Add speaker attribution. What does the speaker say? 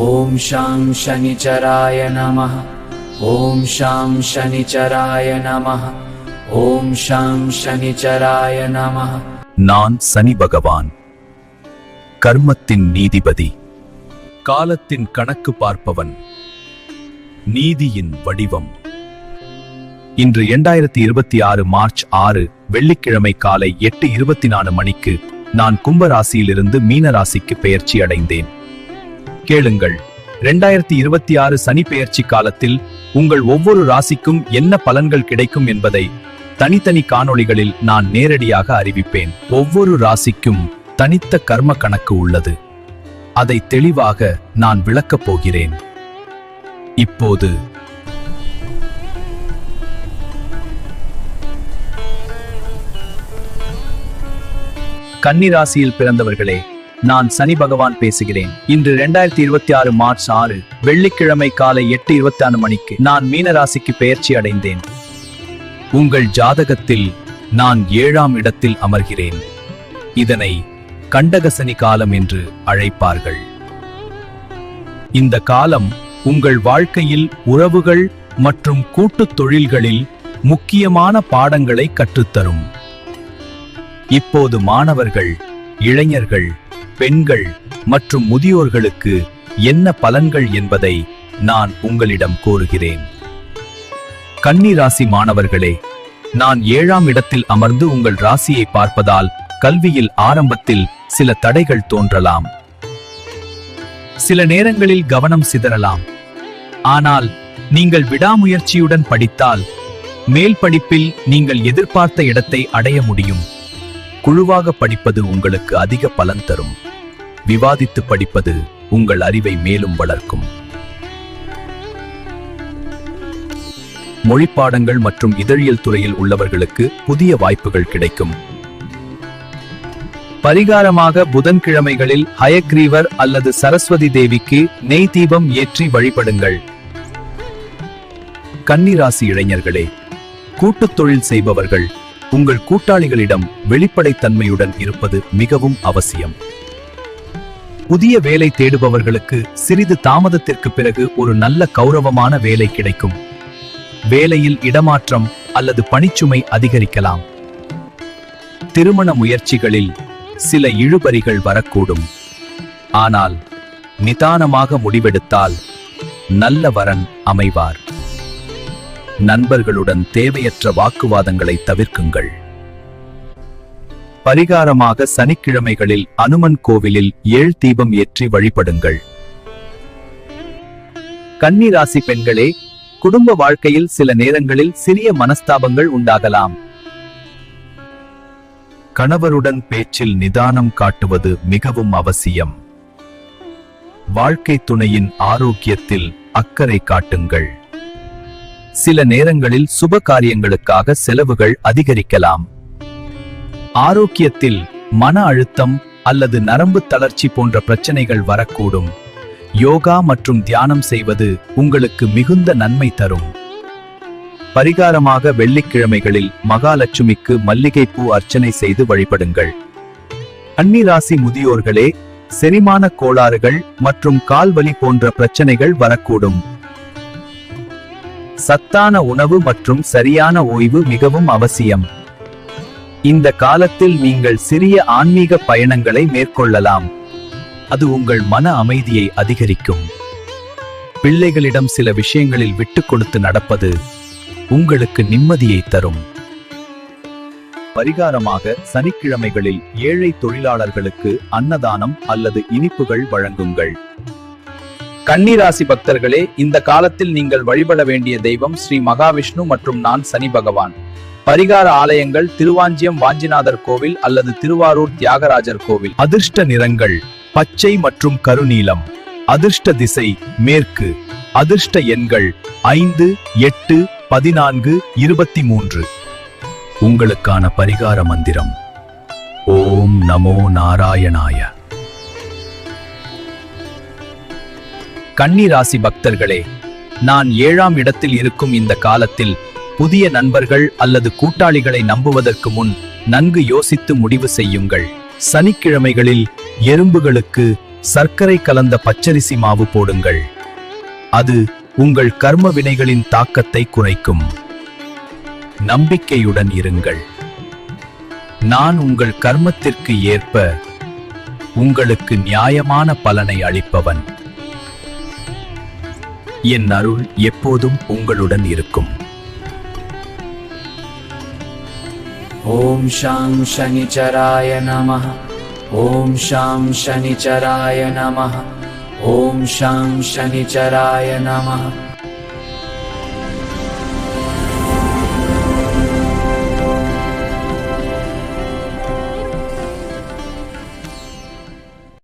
Speaker 1: ஓம் ஷாம் சனிச்சராய நமः. ஓம் ஷாம் சனிச்சராய நமः. ஓம் ஷாம் சனிச்சராய நமः.
Speaker 2: நான் சனி பகவான், கர்மத்தின் நீதிபதி, காலத்தின் கணக்கு பார்ப்பவன், நீதியின் வடிவம். இன்று 2026 மார்ச் 6 வெள்ளிக்கிழமை காலை 8:24 மணிக்கு நான் கும்பராசியிலிருந்து மீனராசிக்கு பெயர்ச்சி அடைந்தேன். கேளுங்கள், 2026 சனி பெயர்ச்சி காலத்தில் உங்கள் ஒவ்வொரு ராசிக்கும் என்ன பலன்கள் கிடைக்கும் என்பதை தனித்தனி காணொளிகளில் நான் நேரடியாக அறிவிப்பேன். ஒவ்வொரு ராசிக்கும் தனித்த கர்ம கணக்கு உள்ளது. அதை தெளிவாக நான் விளக்கப் போகிறேன். இப்போது கன்னி ராசியில் பிறந்தவர்களே, நான் சனி பகவான் பேசுகிறேன். இன்று 2026 மார்ச் 6 வெள்ளிக்கிழமை காலை 8:24 மணிக்கு நான் மீன ராசிக்கு பெயர்ச்சி அடைந்தேன். உங்கள் ஜாதகத்தில் நான் 7ஆம் இடத்தில் அமர்கிறேன். இதனை கண்டகசனி காலம் என்று அழைப்பார்கள். இந்த காலம் உங்கள் வாழ்க்கையில் உறவுகள் மற்றும் கூட்டுத் தொழில்களில் முக்கியமான பாடங்களை கற்றுத்தரும். இப்போது மாணவர்கள், இளைஞர்கள், பெண்கள் மற்றும் முதியோர்களுக்கு என்ன பலன்கள் என்பதை நான் உங்களிடம் கூறுகிறேன். கன்னி ராசி மாணவர்களே, நான் 7ஆம் இடத்தில் அமர்ந்து உங்கள் ராசியை பார்ப்பதால் கல்வியில் ஆரம்பத்தில் சில தடைகள் தோன்றலாம். சில நேரங்களில் கவனம் சிதறலாம். ஆனால் நீங்கள் விடாமுயற்சியுடன் படித்தால் மேல் படிப்பில் நீங்கள் எதிர்பார்த்த இடத்தை அடைய முடியும். குழுவாக படிப்பது உங்களுக்கு அதிக பலன் தரும். விவாதித்து படிப்பது உங்கள் அறிவை மேலும் வளர்க்கும். மொழிப்பாடங்கள் மற்றும் இதழியல் துறையில் உள்ளவர்களுக்கு புதிய வாய்ப்புகள் கிடைக்கும். பரிகாரமாக புதன்கிழமைகளில் ஹயக்ரீவர் அல்லது சரஸ்வதி தேவிக்கு நெய் தீபம் ஏற்றி வழிபடுங்கள். கன்னி ராசி இளைஞர்களே, கூட்டுத் தொழில் செய்பவர்கள் உங்கள் கூட்டாளிகளிடம் வெளிப்படைத்தன்மையுடன் இருப்பது மிகவும் அவசியம். புதிய வேலை தேடுபவர்களுக்கு சிறிது தாமதத்திற்கு பிறகு ஒரு நல்ல கௌரவமான வேலை கிடைக்கும். வேலையில் இடமாற்றம் அல்லது பணிச்சுமை அதிகரிக்கலாம். திருமண முயற்சிகளில் சில இழுபறிகள் வரக்கூடும். ஆனால் நிதானமாக முடிவெடுத்தால் நல்ல வரன் அமைவார். நண்பர்களுடன் தேவையற்ற வாக்குவாதங்களை தவிர்க்குங்கள். பரிகாரமாக சனிக்கிழமைகளில் அனுமன் கோவிலில் 7 தீபம் ஏற்றி வழிபடுங்கள். கன்னி ராசி பெண்களே, குடும்ப வாழ்க்கையில் சில நேரங்களில் சிறிய மனஸ்தாபங்கள் உண்டாகலாம். கணவருடன் பேச்சில் நிதானம் காட்டுவது மிகவும் அவசியம். வாழ்க்கை துணையின் ஆரோக்கியத்தில் அக்கறை காட்டுங்கள். சில நேரங்களில் சுப காரியங்களுக்காக செலவுகள் அதிகரிக்கலாம். ஆரோக்கியத்தில் மன அழுத்தம் அல்லது நரம்பு தளர்ச்சி போன்ற பிரச்சனைகள் வரக்கூடும். யோகா மற்றும் தியானம் செய்வது உங்களுக்கு மிகுந்த நன்மை தரும். பரிகாரமாக வெள்ளிக்கிழமைகளில் மகாலட்சுமிக்கு மல்லிகைப்பூ அர்ச்சனை செய்து வழிபடுங்கள். கன்னி ராசி முதியோர்களே, செரிமான கோளாறுகள் மற்றும் கால்வலி போன்ற பிரச்சனைகள் வரக்கூடும். சத்தான உணவு மற்றும் சரியான ஓய்வு மிகவும் அவசியம். இந்த காலத்தில் நீங்கள் சிறிய ஆன்மீக பயணங்களை மேற்கொள்ளலாம். அது உங்கள் மன அமைதியை அதிகரிக்கும். பிள்ளைகளிடம் சில விஷயங்களில் விட்டுக் கொடுத்து நடப்பது உங்களுக்கு நிம்மதியை தரும். பரிகாரமாக சனிக்கிழமைகளில் ஏழை தொழிலாளர்களுக்கு அன்னதானம் அல்லது இனிப்புகள் வழங்குங்கள். கன்னி ராசி பக்தர்களே, இந்த காலத்தில் நீங்கள் வழிபட வேண்டிய தெய்வம் ஸ்ரீ மகாவிஷ்ணு மற்றும் நான் சனி பகவான். பரிகார ஆலயங்கள் திருவாஞ்சியம் வாஞ்சிநாதர் கோவில் அல்லது திருவாரூர் தியாகராஜர் கோவில். அதிர்ஷ்ட நிறங்கள் பச்சை மற்றும் கருநீலம். அதிர்ஷ்ட திசை மேற்கு. அதிர்ஷ்ட எண்கள் 5, 8, 14, 23. உங்களுக்கான பரிகார மந்திரம்: ஓம் நமோ நாராயணாய. கன்னி ராசி பக்தர்களே, நான் 7ஆம் இடத்தில் இருக்கும் இந்த காலத்தில் புதிய நண்பர்கள் அல்லது கூட்டாளிகளை நம்புவதற்கு முன் நன்கு யோசித்து முடிவு செய்யுங்கள். சனிக்கிழமைகளில் எறும்புகளுக்கு சர்க்கரை கலந்த பச்சரிசி மாவு போடுங்கள். அது உங்கள் கர்ம வினைகளின் தாக்கத்தை குறைக்கும். நம்பிக்கையுடன் இருங்கள். நான் உங்கள் கர்மத்திற்கு ஏற்ப உங்களுக்கு நியாயமான பலனை அளிப்பவன். என் அருள் எப்போதும் உங்களுடன் இருக்கும்.
Speaker 1: ஓம் ஷாம் சனிச்சராய நமः. ஓம் ஷாம் சனிச்சராய நமः. ஓம் ஷாம் சனிச்சராய நமः.